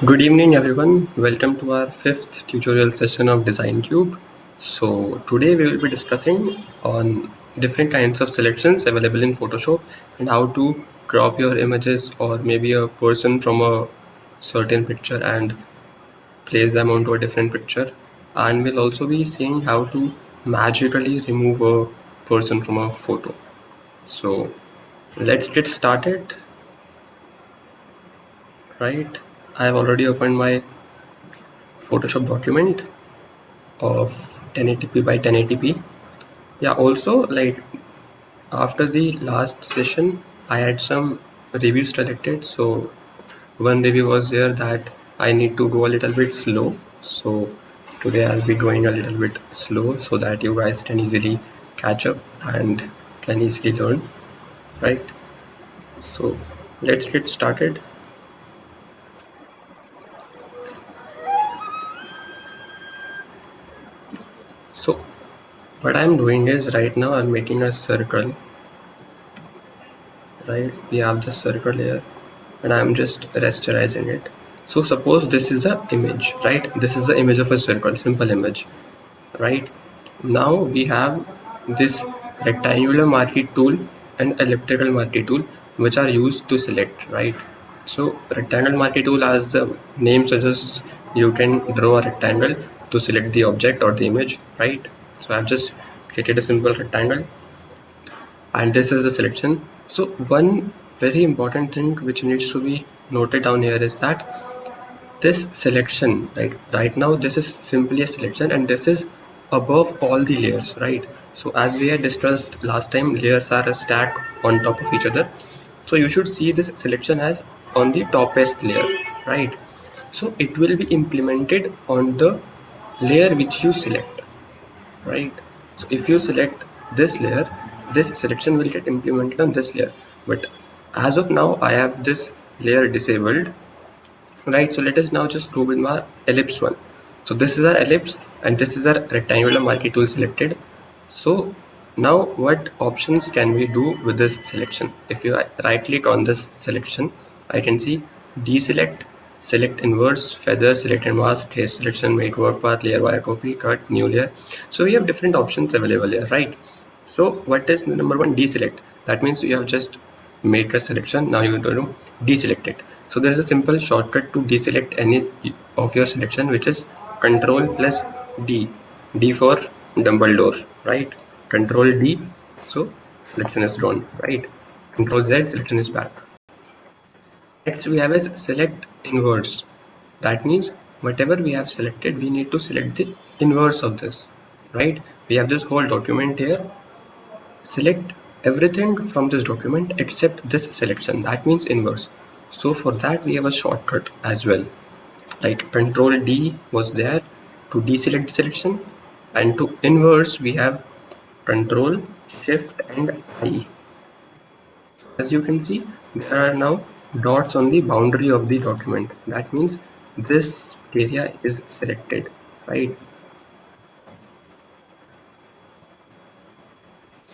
Good evening everyone, welcome to our fifth tutorial session of DesignCube. So today we will be discussing on different kinds of selections available in Photoshop and how to crop your images or maybe a person from a certain picture and place them onto a different picture, and we'll also be seeing how to magically remove a person from a photo. So let's get started. Right, I have already opened my Photoshop document of 1080p by 1080p. Yeah, also like after the last session I had some reviews selected, so one review was there that I need to go a little bit slow, so today I'll be going a little bit slow so that you guys can easily catch up and can easily learn, right? So let's get started. So what I'm doing is right now I'm making a circle, right? We have the circle here and I'm just rasterizing it. So suppose this is the image, right? This is the image of a circle, simple image, right? Now we have this rectangular marquee tool and elliptical marquee tool which are used to select, right? So rectangle marquee tool, as the name suggests, you can draw a rectangle to select the object or the image, right? So I've just created a simple rectangle and this is the selection. So one very important thing which needs to be noted down here is that this selection, right now this is simply a selection and this is above all the layers, right? So as we had discussed last time, layers are a stack on top of each other, so you should see this selection as on the toppest layer, right? So it will be implemented on the layer which you select, right? So if you select this layer, this selection will get implemented on this layer, but as of now I have this layer disabled, right? So let us now just go with our ellipse one. So this is our ellipse and this is our rectangular marquee tool selected. So now what options can we do with this selection? If you right click on this selection, I can see deselect, select inverse, feather, select and mask, trace selection, make work path, layer wire copy, cut, new layer. So we have different options available here, right? So what is the number one? Deselect. That means you have just make a selection, now you're going to deselect it. So there is a simple shortcut to deselect any of your selection, which is Control plus D. D for Dumbledore, right? Control D, so selection is gone, right? Control Z, selection is back. Next we have is select inverse. That means whatever we have selected, we need to select the inverse of this, right? We have this whole document here. Select everything from this document except this selection, that means inverse. So for that we have a shortcut as well, like Control D was there to deselect the selection, and to inverse we have Control Shift and I. As you can see, there are now dots on the boundary of the document. That means this area is selected, right?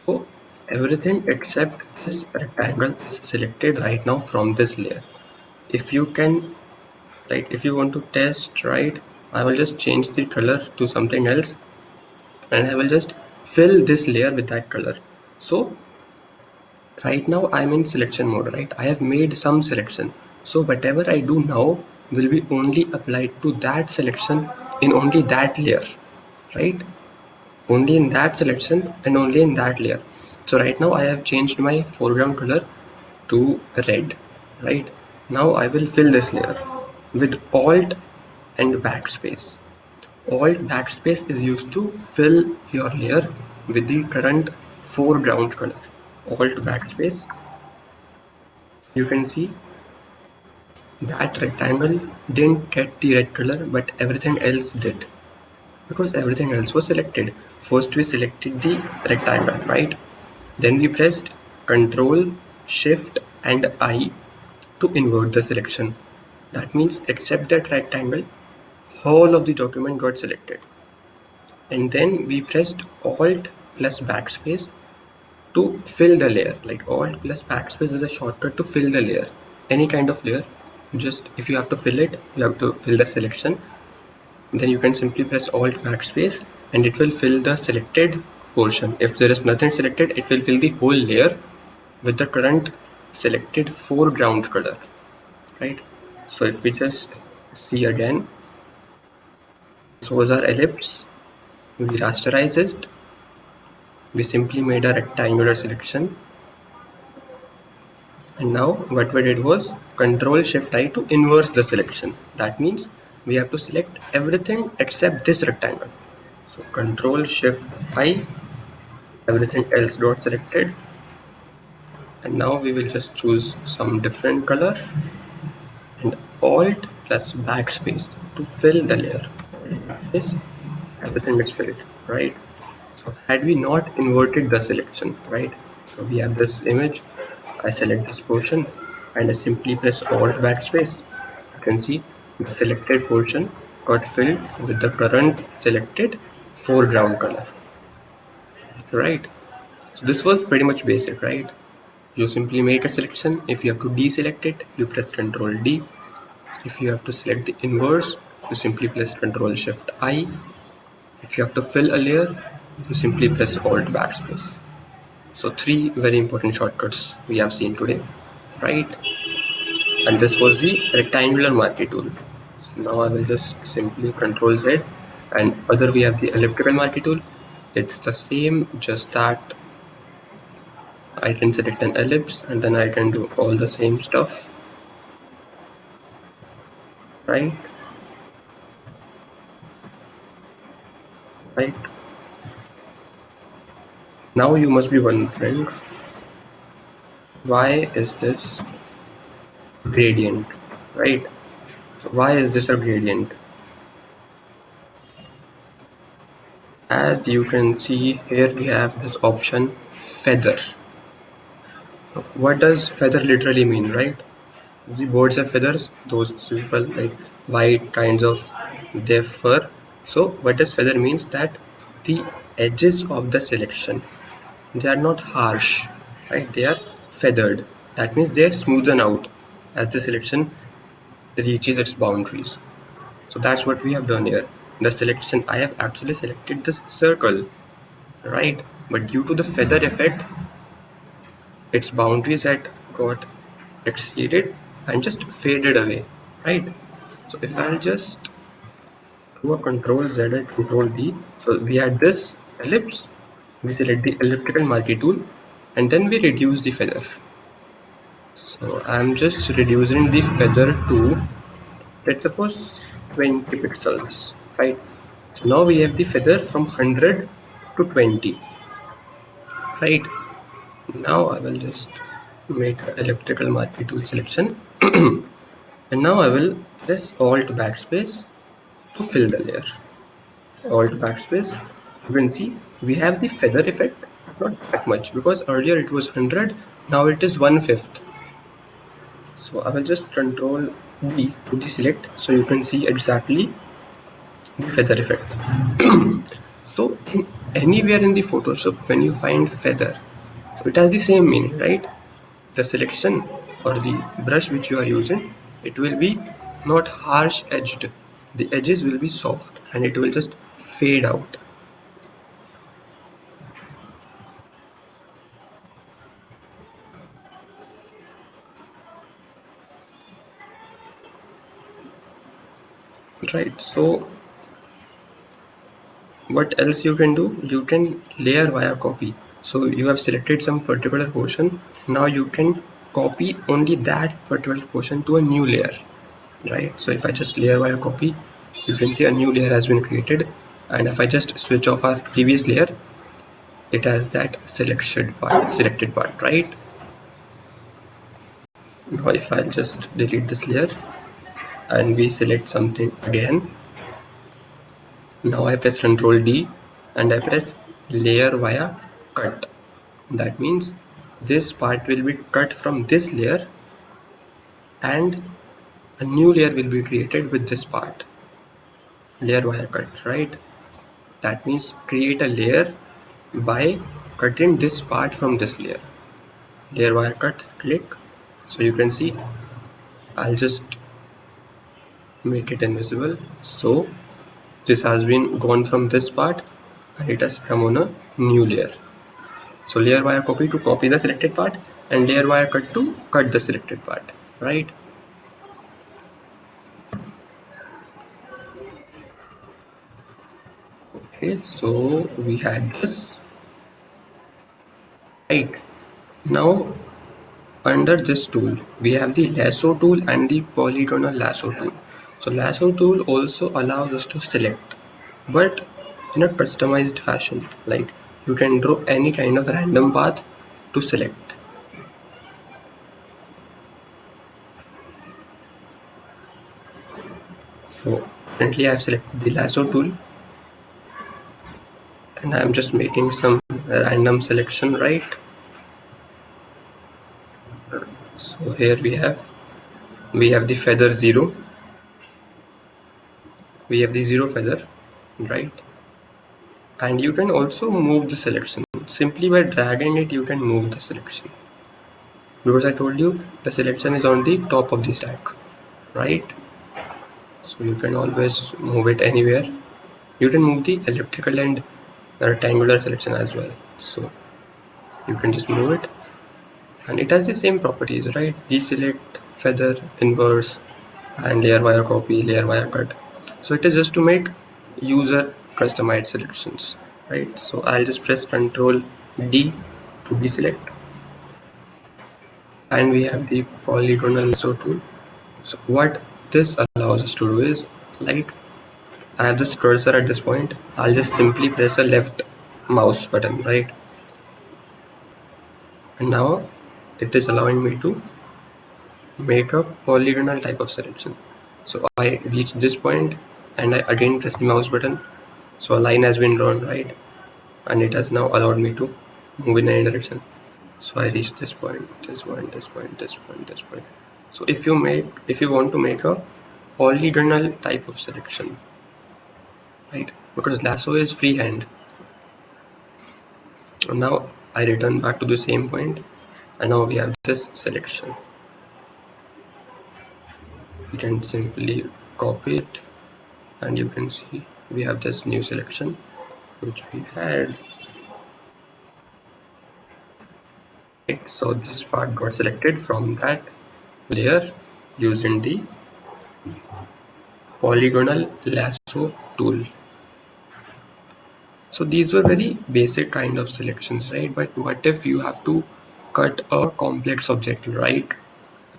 So everything except this rectangle is selected right now from this layer. If you can, like if you want to test, right, I will just change the color to something else and I will just fill this layer with that color. So right now I'm in selection mode, right? I have made some selection, so whatever I do now will be only applied to that selection in only that layer, right? Only in that selection and only in that layer. So right now I have changed my foreground color to red, right? Now I will fill this layer with Alt and backspace. Alt backspace is used to fill your layer with the current foreground color. Alt backspace, you can see that rectangle didn't get the red color but everything else did, because everything else was selected. First we selected the rectangle, right? Then we pressed Ctrl, Shift and I to invert the selection. That means except that rectangle, whole of the document got selected. And then we pressed Alt plus backspace to fill the layer. Like Alt plus backspace is a shortcut to fill the layer, any kind of layer. just, if you have to fill it, you have to fill the selection, then you can simply press Alt backspace and it will fill the selected portion. If there is nothing selected, it will fill the whole layer with the current selected foreground color, right? So if we just see again, this was our ellipse, we rasterized it, we simply made a rectangular selection, and now what we did was Control Shift I to inverse the selection. That means we have to select everything except this rectangle. So Control Shift I, everything else got selected, and now we will just choose some different color and Alt plus backspace to fill the layer. This, everything is filled, right? So had we not inverted the selection, right? So we have this image, I select this portion and I simply press Alt backspace. You can see the selected portion got filled with the current selected foreground color, right? So this was pretty much basic, right? You simply make a selection. If you have to deselect it, you press Ctrl D. If you have to select the inverse, you simply press Ctrl Shift I. If you have to fill a layer, you simply press Alt backspace. So three very important shortcuts we have seen today, right? And this was the rectangular marquee tool. So now I will just simply Ctrl Z, and other we have the elliptical marquee tool. It's the same, just that I can select an ellipse and then I can do all the same stuff, right? Right. Now you must be wondering, why is this gradient, right? So why is this a gradient? As you can see here, we have this option feather. What does feather literally mean, right? The birds have feathers, those simple like white kinds of their fur. So what does feather means, that the edges of the selection, they are not harsh, right? They are feathered. That means they smoothen out as the selection reaches its boundaries. So that's what we have done here. The selection, I have actually selected this circle, right? But due to the feather effect, its boundaries had got exceeded and just faded away, right? So if I'll just do a Control Z and Control D, so we had this ellipse, we select the elliptical marquee tool, and then we reduce the feather. So I'm just reducing the feather to, let's suppose, 20 pixels, right? So now we have the feather from 100 to 20, right? Now I will just make an elliptical marquee tool selection, and now I will press Alt backspace to fill the layer. Alt backspace, you can see we have the feather effect, but not that much, because earlier it was 100, now it is 1/5. So I will just Control D to deselect, so you can see exactly the feather effect. So anywhere in the Photoshop, when you find feather, so it has the same meaning, right? The selection or the brush which you are using, it will be not harsh edged. The edges will be soft and it will just fade out. Right. So what else you can do? You can layer via copy. So you have selected some particular portion. Now you can copy only that particular portion to a new layer. Right. So if I just layer via copy, you can see a new layer has been created. And if I just switch off our previous layer, it has that selected part, right? Now if I'll just delete this layer and we select something again, now I press Ctrl D and I press layer via cut. That means this part will be cut from this layer and a new layer will be created with this part. Layer via cut, right? That means create a layer by cutting this part from this layer. Layer via cut, click. So you can see I'll just make it invisible. So this has been gone from this part and it has come on a new layer. So layer wire copy to copy the selected part and layer wire cut to cut the selected part, right? Okay, so we had this, right? Now under this tool, we have the lasso tool and the polygonal lasso tool. So lasso tool also allows us to select, but in a customized fashion. Like you can draw any kind of random path to select. So currently I've selected the lasso tool and I'm just making some random selection, right? So here we have the feather 0, we have the 0 feather, right? And you can also move the selection. Simply by dragging it, you can move the selection. Because I told you the selection is on the top of the stack, right? So you can always move it anywhere. You can move the elliptical and rectangular selection as well. So you can just move it and it has the same properties, right? Deselect, feather, inverse, and layer wire copy, layer wire cut. So it is just to make user customized selections, right? So I'll just press Ctrl D to deselect, and we have the polygonal lasso tool. So what this allows us to do is, like, I have this cursor at this point, I'll just simply press a left mouse button, right? And now it is allowing me to make a polygonal type of selection. So I reach this point and I again press the mouse button. So a line has been drawn, right? And it has now allowed me to move in any direction. So I reach this point, this point, this point, this point, this point. So if you want to make a polygonal type of selection, right? Because lasso is freehand. So now I return back to the same point and now we have this selection. You can simply copy it and you can see we have this new selection which we had, right? So this part got selected from that layer using the polygonal lasso tool. So these were very basic kind of selections, right? But what if you have to cut a complex object, right?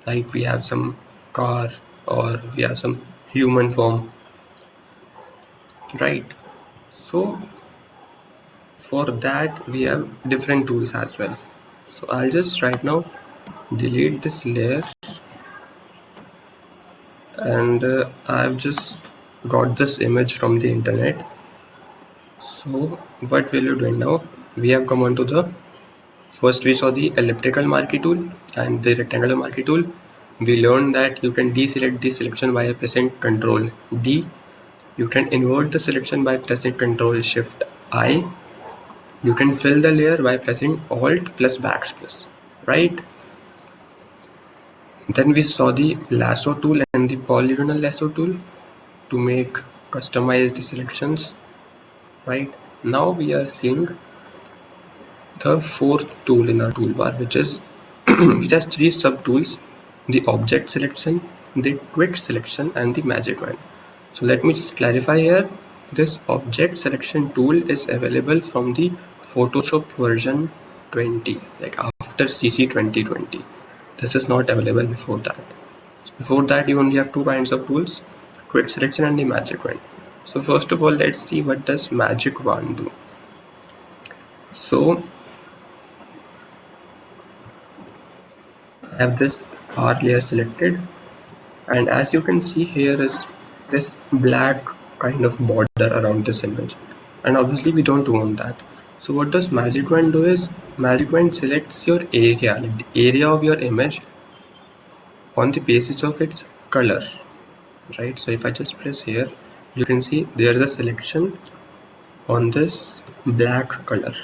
Like we have some car or we have some human form, right? So for that we have different tools as well. So I'll just right now delete this layer and I've just got this image from the internet. So what will you do now? We have come on to the first we saw the elliptical marquee tool and the rectangular marquee tool. We learned that you can deselect the selection by pressing Ctrl D. You can invert the selection by pressing Ctrl Shift I. You can fill the layer by pressing Alt plus backspace, right? Then we saw the lasso tool and the polygonal lasso tool to make customized selections, right? Now we are seeing the fourth tool in our toolbar, which is which has three subtools: the object selection, the quick selection, and the magic wand. So let me just clarify here. This object selection tool is available from the Photoshop version 20, like after CC 2020. This is not available before that. Before that, you only have two kinds of tools: quick selection and the magic wand. So first of all, let's see what does magic wand do. So I have this R layer selected, and as you can see here is this black kind of border around this image, and obviously we don't want that. So what does magic wand do is, magic wand selects your area, like the area of your image on the basis of its color, right? So if I just press here, you can see there's a selection on this black color,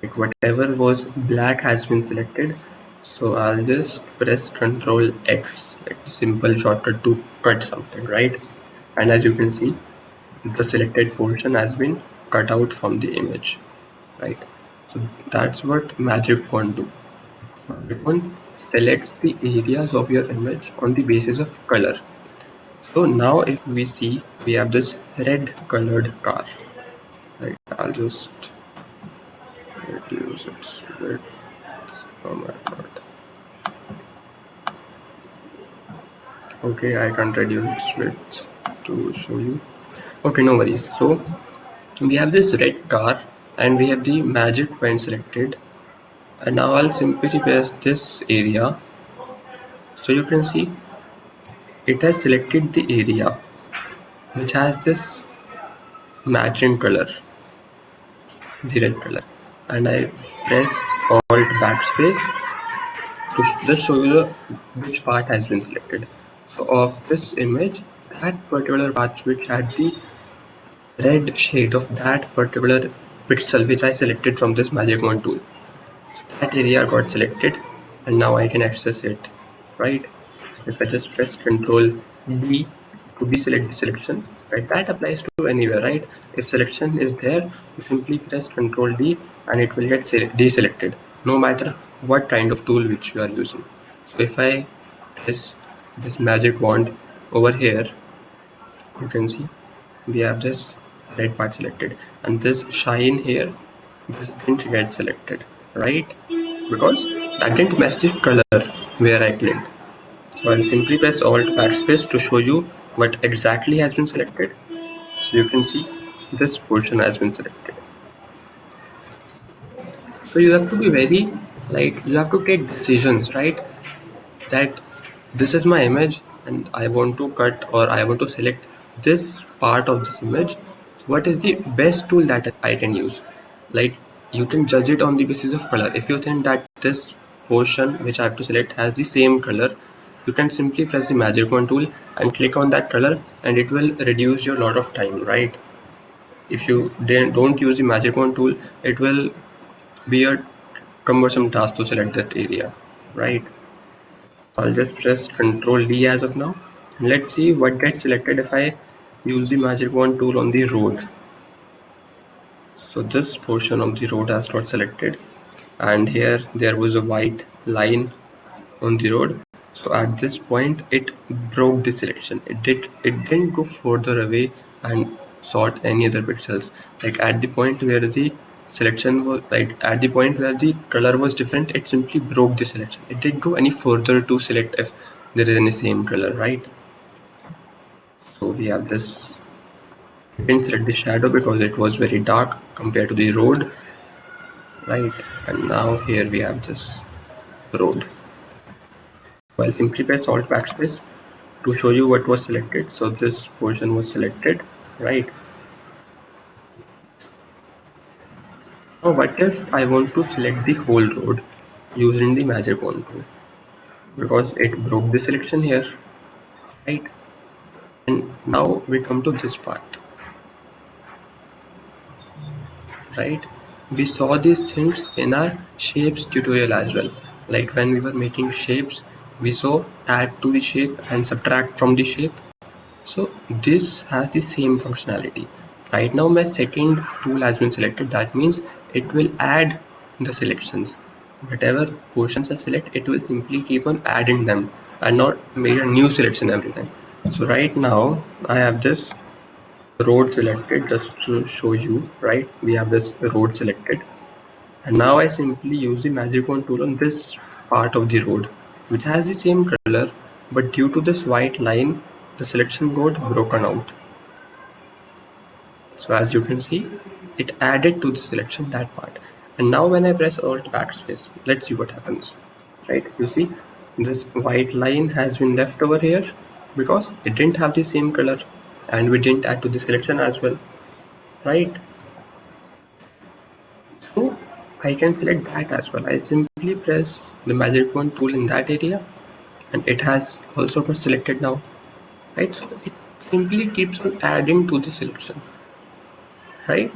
like whatever was black has been selected. So I'll just press Ctrl X, like simple shortcut to cut something, right? And as you can see, the selected portion has been cut out from the image, right? So that's what magic wand do. Magic wand selects the areas of your image on the basis of color. So now if we see, we have this red colored car, right? I'll just reduce it a bit. Oh my god. Okay, I can't reduce it to show you. Okay, no worries. So we have this red car and we have the magic wand selected, and now I'll simply press this area. So you can see it has selected the area which has this matching color, the red color, and I press Alt backspace to just show you which part has been selected. So of this image, that particular part which had the red shade of that particular pixel which I selected from this magic wand tool, that area got selected, and now I can access it, right? If I just press Control D to deselect the selection, right? That applies to anywhere, right? If selection is there, you simply press Control D and it will get deselected, no matter what kind of tool which you are using. So if I press this magic wand over here, you can see we have this red part selected, and this shine here, this didn't get selected, right? Because that didn't match the color where I clicked. So I'll simply press Alt backspace to show you what exactly has been selected. So you can see this portion has been selected. So you have to be very, like, you have to take decisions, right? That this is my image and I want to cut or I want to select this part of this image. So what is the best tool that I can use? Like, you can judge it on the basis of color. If you think that this portion which I have to select has the same color, you can simply press the magic wand tool and click on that color, and it will reduce your lot of time, right? If you don't use the magic wand tool, it will be a cumbersome task to select that area, right? I'll just press Ctrl D as of now. Let's see what gets selected if I use the magic wand tool on the road. So this portion of the road has got selected, and here there was a white line on the road. So at this point it broke the selection. It didn't go further away and sort any other pixels. Like at the point where the selection was, like at the point where the color was different, it simply broke the selection. It didn't go any further to select if there is any same color, right? So we have this. It didn't select the shadow because it was very dark compared to the road, right? And now here we have this road. I'll simply press Alt backspace to show you what was selected. So this portion was selected, right? Now what if I want to select the whole road using the magic wand tool? Because it broke the selection here, right? And now we come to this part, right? We saw these things in our shapes tutorial as well. Like when we were making shapes, we saw add to the shape and subtract from the shape. So this has the same functionality. Right now my second tool has been selected. That means it will add the selections. Whatever portions I select, it will simply keep on adding them and not make a new selection every time. So right now I have this road selected just to show you, right? We have this road selected, and now I simply use the magic wand tool on this part of the road which has the same color, but due to this white line the selection got broken out. So as you can see, it added to the selection that part. And now when I press Alt backspace, let's see what happens. Right, you see this white line has been left over here because it didn't have the same color, and we didn't add to the selection as well, right? So I can select that as well. I simply press the magic wand tool in that area, and it has also got selected now, right? So it simply keeps on adding to the selection, right?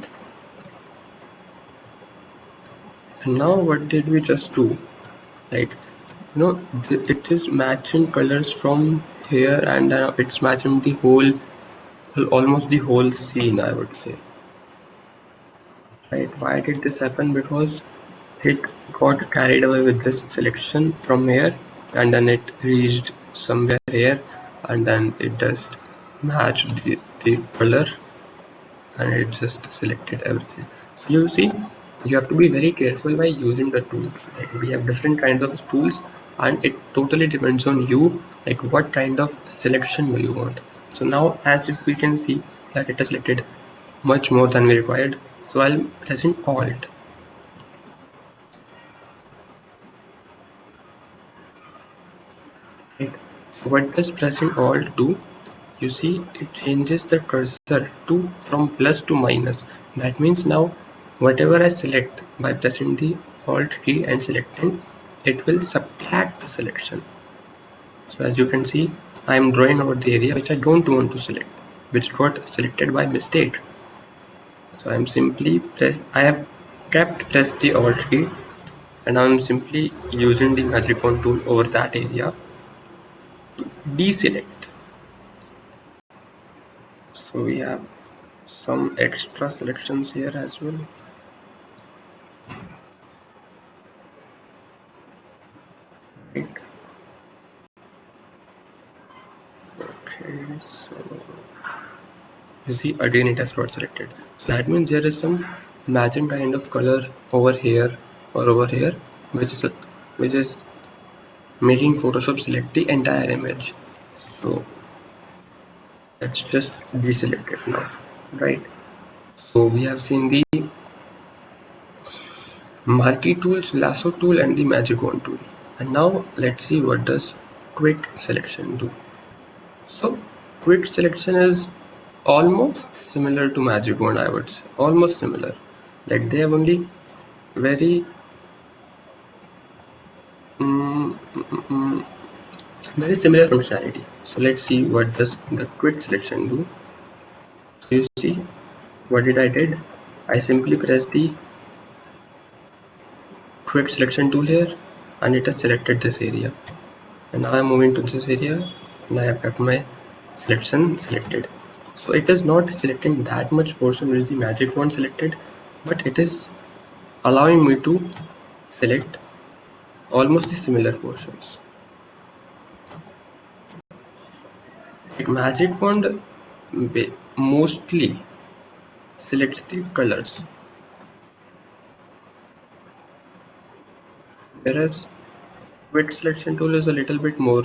And now what did we just do? Right? it is matching colors from here, and it's matching the whole, almost the whole scene, I would say. Right? Why did this happen? Because it got carried away with this selection from here, and then it reached somewhere here, and then it just matched the color, and it just selected everything. So you see, you have to be very careful by using the tool. Like, we have different kinds of tools, and it totally depends on you, like what kind of selection do you want. So now, as if we can see that it has selected much more than we required, so I'll pressing alt. Right. What does pressing alt do? You see, it changes the cursor to from plus to minus. That means now whatever I select by pressing the alt key and selecting, it will subtract the selection. So as you can see, I am drawing over the area which I don't want to select, which got selected by mistake. So I am simply I have kept pressed the alt key, and I am simply using the magic wand tool over that area to deselect. So we have some extra selections here as well. Right. Okay, so you see again it has got selected. So that means there is some matching kind of color over here or over here, which is making Photoshop select the entire image. So let's just deselect it now, right? So we have seen the marquee tools, lasso tool, and the magic wand tool. And now let's see what does quick selection do. So quick selection is almost similar to magic wand, I would say. Almost similar. Like they have only very very similar functionality. So let's see what does the quick selection do. So you see what did I did? I simply press the quick selection tool here, and it has selected this area. And now I'm moving to this area, and I have got my selection selected. So it is not selecting that much portion which the magic wand selected, but it is allowing me to select almost the similar portions. Like magic wand mostly selects the colors, whereas quick selection tool is a little bit more,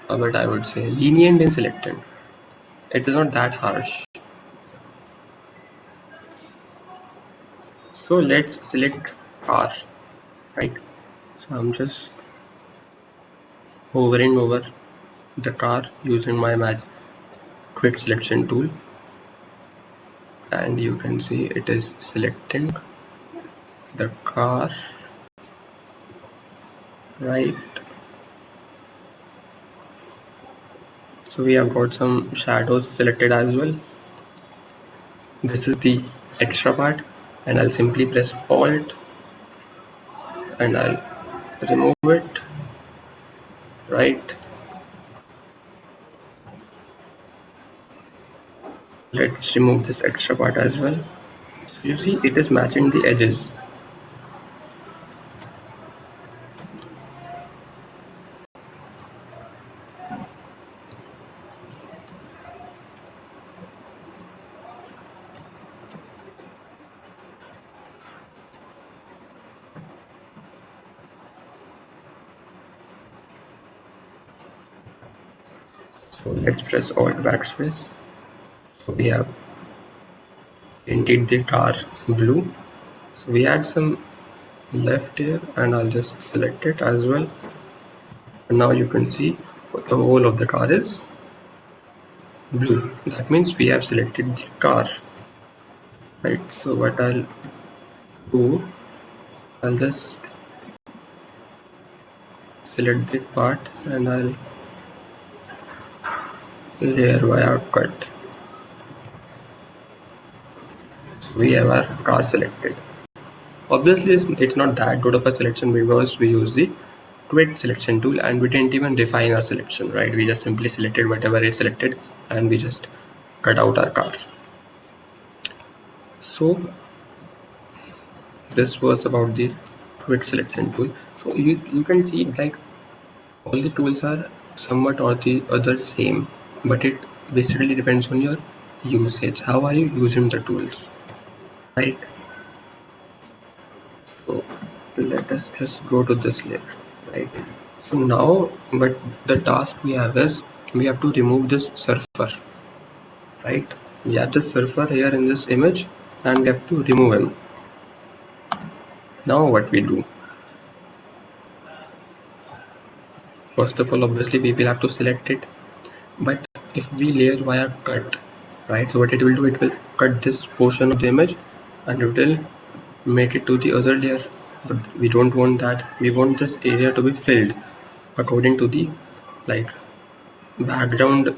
but I would say lenient in selecting. It is not that harsh. So let's select car, right? So I'm just hovering over the car using my quick selection tool, and you can see it is selecting the car, right? So we have got some shadows selected as well. This is the extra part, and I'll simply press alt and I'll remove it, right? Let's remove this extra part as well. So you see it is matching the edges. So let's press alt backspace. So we have painted the car blue. So we had some left here, and I'll just select it as well. And now you can see the whole of the car is blue. That means we have selected the car, right? So what I'll do, I'll just select the part, and I'll layer via cut. So we have our car selected. Obviously, it's not that good of a selection because we use the quit selection tool and we didn't even refine our selection, right? We just simply selected whatever is selected and we just cut out our car. So this was about the quit selection tool. So you can see like all the tools are somewhat or the other same, but it basically depends on your usage. How are you using the tools, right? So let us just go to this layer, right? So now what the task we have is we have to remove this surfer, right? We have this surfer here in this image and we have to remove him. Now what we do, first of all, obviously we will have to select it, but if we layer via cut, right, so what it will do, it will cut this portion of the image and it will make it to the other layer, but we don't want that. We want this area to be filled according to the like background,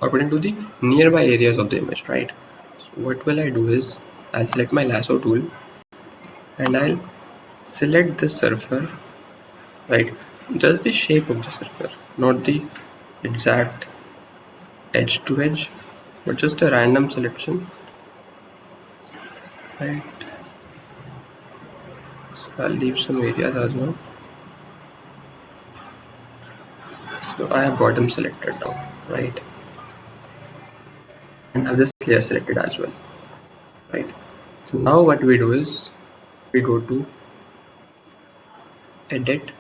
according to the nearby areas of the image, right? So what will I do is I'll select my lasso tool and I'll select the surfer, right, just the shape of the surfer, not the exact edge to edge, but just a random selection, right? So I'll leave some areas as well. So I have got them selected now, right? And I have this layer selected as well, right? So now what we do is we go to edit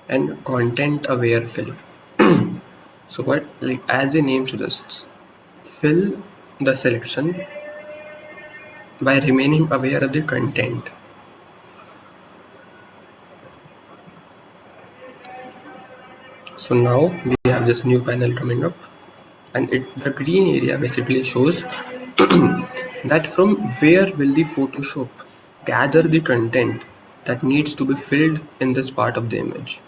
and content aware fill. So what, like as the name suggests, fill the selection by remaining aware of the content. So now we have this new panel coming up and the green area basically shows that from where will the Photoshop gather the content that needs to be filled in this part of the image.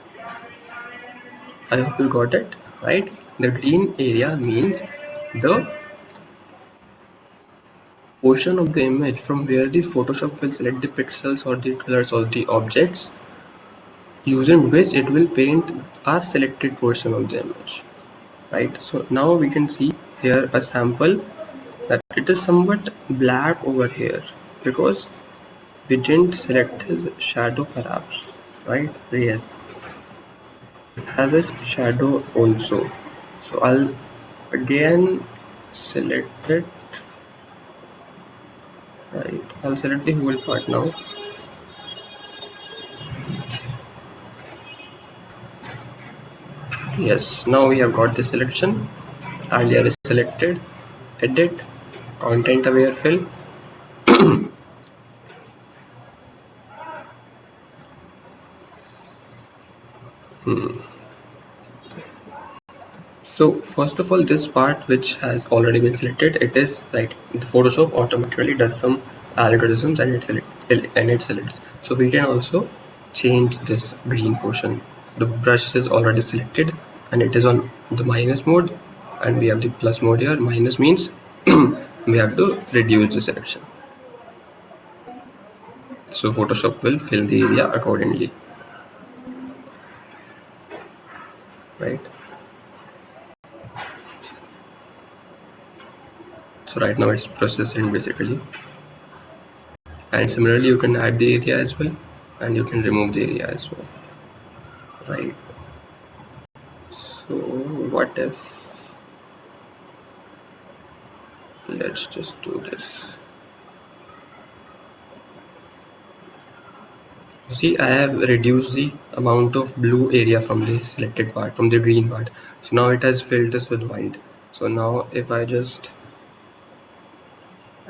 I hope you got it, right? The green area means the portion of the image from where the Photoshop will select the pixels or the colors or the objects using which it will paint our selected portion of the image, right? So now we can see here a sample that it is somewhat black over here because we didn't select his shadow perhaps, right? Yes, it has a shadow also. So I'll again select it, right? I'll select the whole part now. Yes, now we have got the selection. Our layer is selected. Edit, content aware fill. So first of all, this part which has already been selected, it is like Photoshop automatically does some algorithms and it selects. So we can also change this green portion. The brush is already selected and it is on the minus mode, and we have the plus mode here. Minus means we have to reduce the selection. So Photoshop will fill the area accordingly, right? So right now it's processing basically. And similarly you can add the area as well and you can remove the area as well, right? So what if, let's just do this. See, I have reduced the amount of blue area from the selected part, from the green part. So now it has filled this with white. So now if I just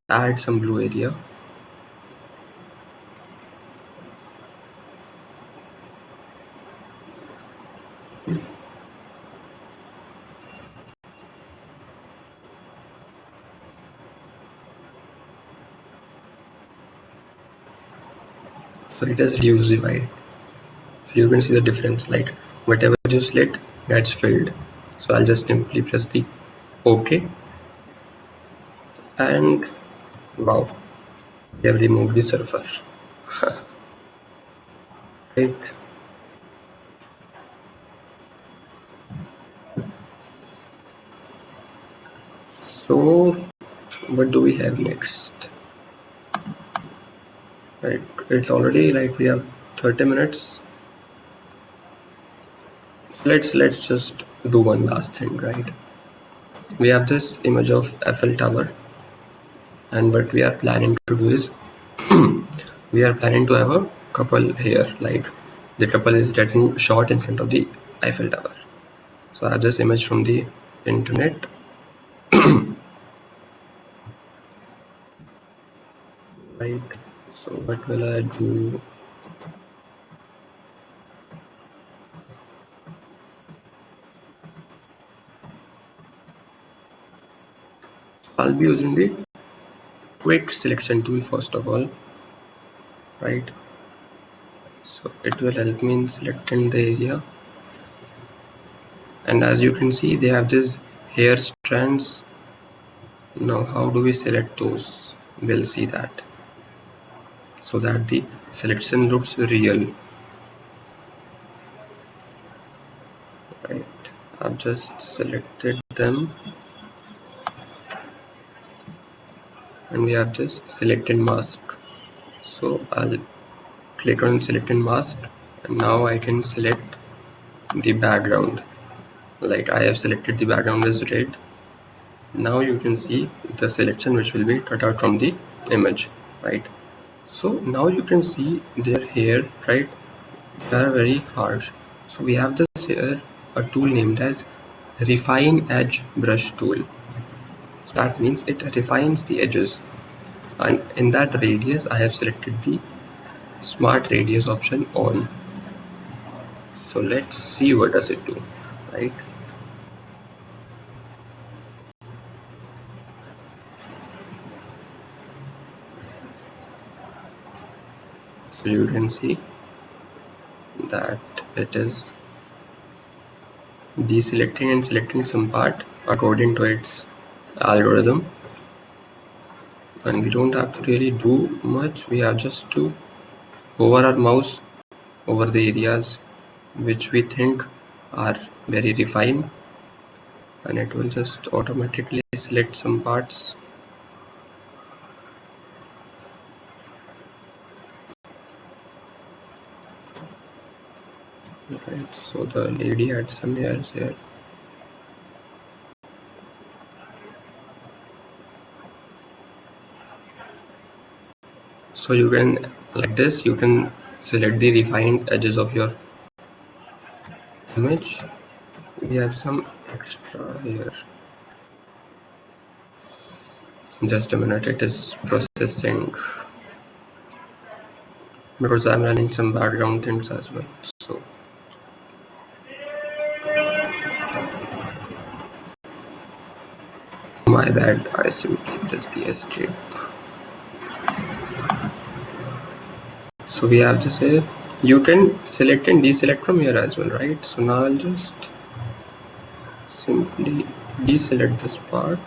add some blue area, so it has reduced the white. So you can see the difference, like whatever you select gets filled. So I'll just simply press the OK, and wow, we have removed the surfer. Right. So what do we have next? Right, it's already like we have 30 minutes. Let's just do one last thing, right? We have this image of Eiffel Tower, and what we are planning to do is we are planning to have a couple here, like the couple is getting shot in front of the Eiffel Tower. So I have this image from the internet. Right, so what will I do? I'll be using the quick selection tool first of all, right? So it will help me in selecting the area, and as you can see they have this hair strands. Now how do we select those? We'll see that, so that the selection looks real. Right, I've just selected them, and we have this selected mask. So I'll click on selected mask, and now I can select the background. Like I have selected the background as red. Now you can see the selection which will be cut out from the image, right? So now you can see their hair, right? They are very harsh. So we have this here a tool named as refine edge brush tool. So that means it refines the edges, and in that radius I have selected the smart radius option on. So let's see what does it do, right? So you can see that it is deselecting and selecting some part according to its algorithm, and we don't have to really do much. We have just to hover our mouse over the areas which we think are very refined, and it will just automatically select some parts. Right, so the lady had some hairs here. So you can, like this, you can select the refined edges of your image. We have some extra here. Just a minute, it is processing because I'm running some background things as well. So my bad, I simply pressed the escape. So we have this here. You can select and deselect from here as well, right? So now I'll just simply deselect this part,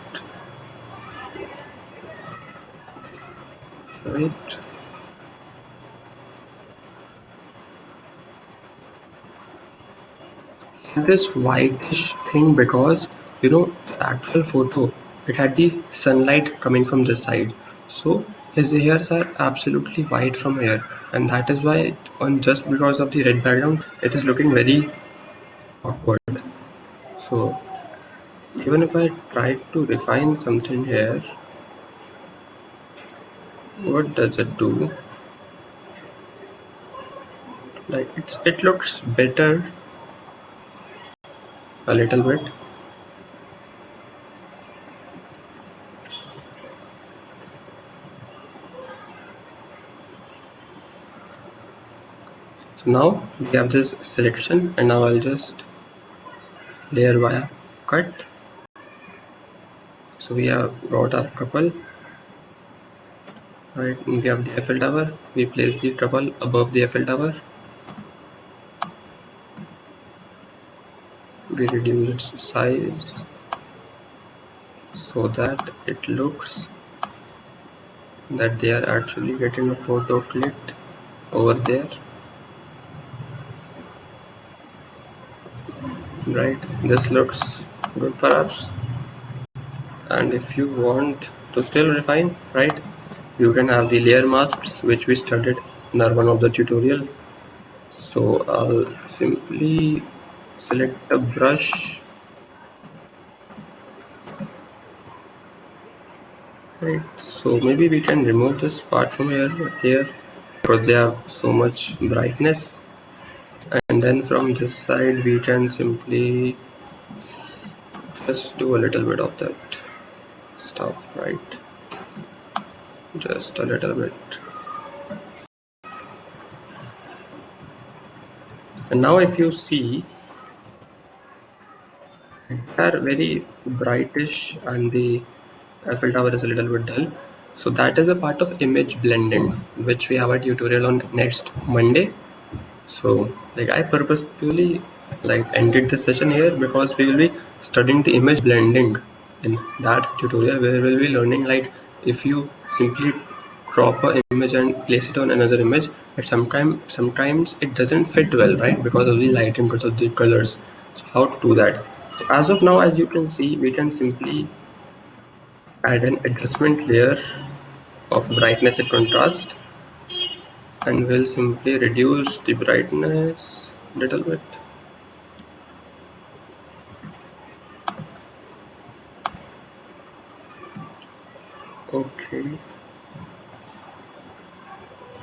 right? This whitish thing because the actual photo, it had the sunlight coming from this side, so his hairs are absolutely white from here, and that is why on just because of the red background it is looking very awkward. So even if I try to refine something here, what does it do? Like it looks better a little bit. So now we have this selection, and now I'll just layer via cut. So we have got our couple, right? We have the Eiffel Tower. We place the couple above the Eiffel Tower. We reduce its size so that it looks that they are actually getting a photo clicked. over there, right? This looks good perhaps. And if you want to still refine, right, you can have the layer masks which we studied in our one of the tutorial. So I'll simply select a brush, right? So maybe we can remove this part from here because they have so much brightness, and then from this side we can simply just do a little bit of that stuff, right? Just a little bit. And now if you see, they are very brightish and the Eiffel Tower is a little bit dull. So that is a part of image blending, which we have a tutorial on next Monday. So like I purposefully like ended this session here because we will be studying the image blending in that tutorial, where we'll be learning like if you simply crop a image and place it on another image, but sometimes it doesn't fit well, right, because of the lighting, because of the colors. So how to do that? So as of now, as you can see, we can simply add an adjustment layer of brightness and contrast, and we'll simply reduce the brightness a little bit. Okay,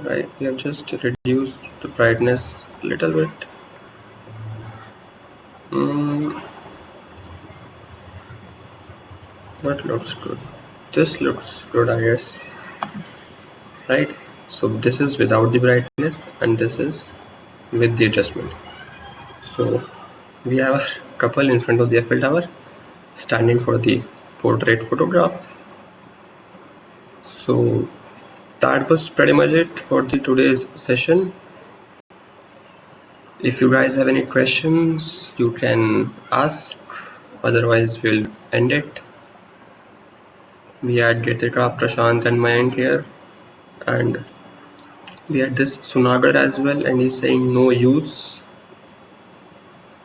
right, we have just reduced the brightness a little bit. What looks good? This looks good, I guess, right? So this is without the brightness and this is with the adjustment. So we have a couple in front of the Eiffel Tower standing for the portrait photograph. So that was pretty much it for the today's session. If you guys have any questions, you can ask. Otherwise, we'll end it. We had Getika, Prashant, and Mayank here, and we had this Sunagar as well, and he's saying no use.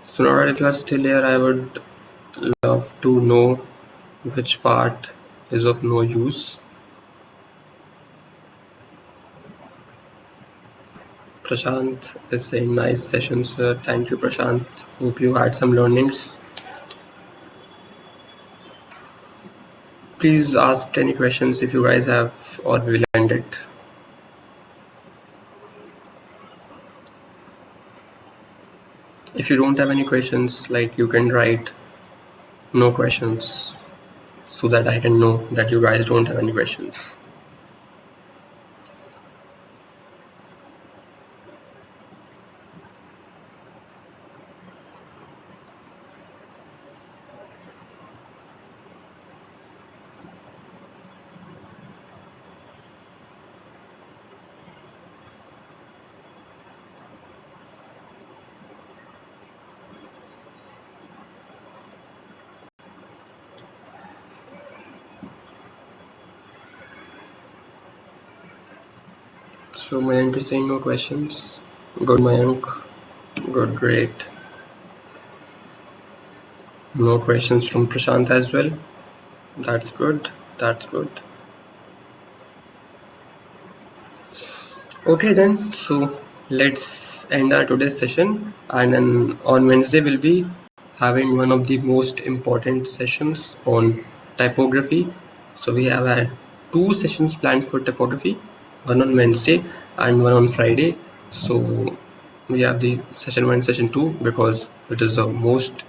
Sunagar, if you are still here, I would love to know which part is of no use. Prashant is saying nice session, sir. Thank you, Prashant. Hope you had some learnings. Please ask any questions if you guys have, or we'll end it. If you don't have any questions, like you can write no questions so that I can know that you guys don't have any questions. So Mayank is saying no questions. Good, Mayank. Good, great. No questions from Prashant as well. That's good. That's good. Okay then, so let's end our today's session, and then on Wednesday we'll be having one of the most important sessions on typography. So we have had two sessions planned for typography, one on Wednesday and one on Friday. So we have the session 1, session 2 because it is the most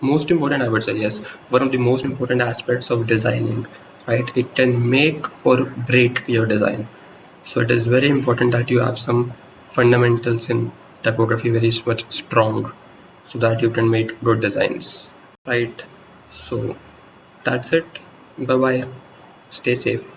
important, I would say, yes, one of the most important aspects of designing, right? It can make or break your design. So it is very important that you have some fundamentals in typography very much strong so that you can make good designs, right? So that's it. Bye bye. Stay safe.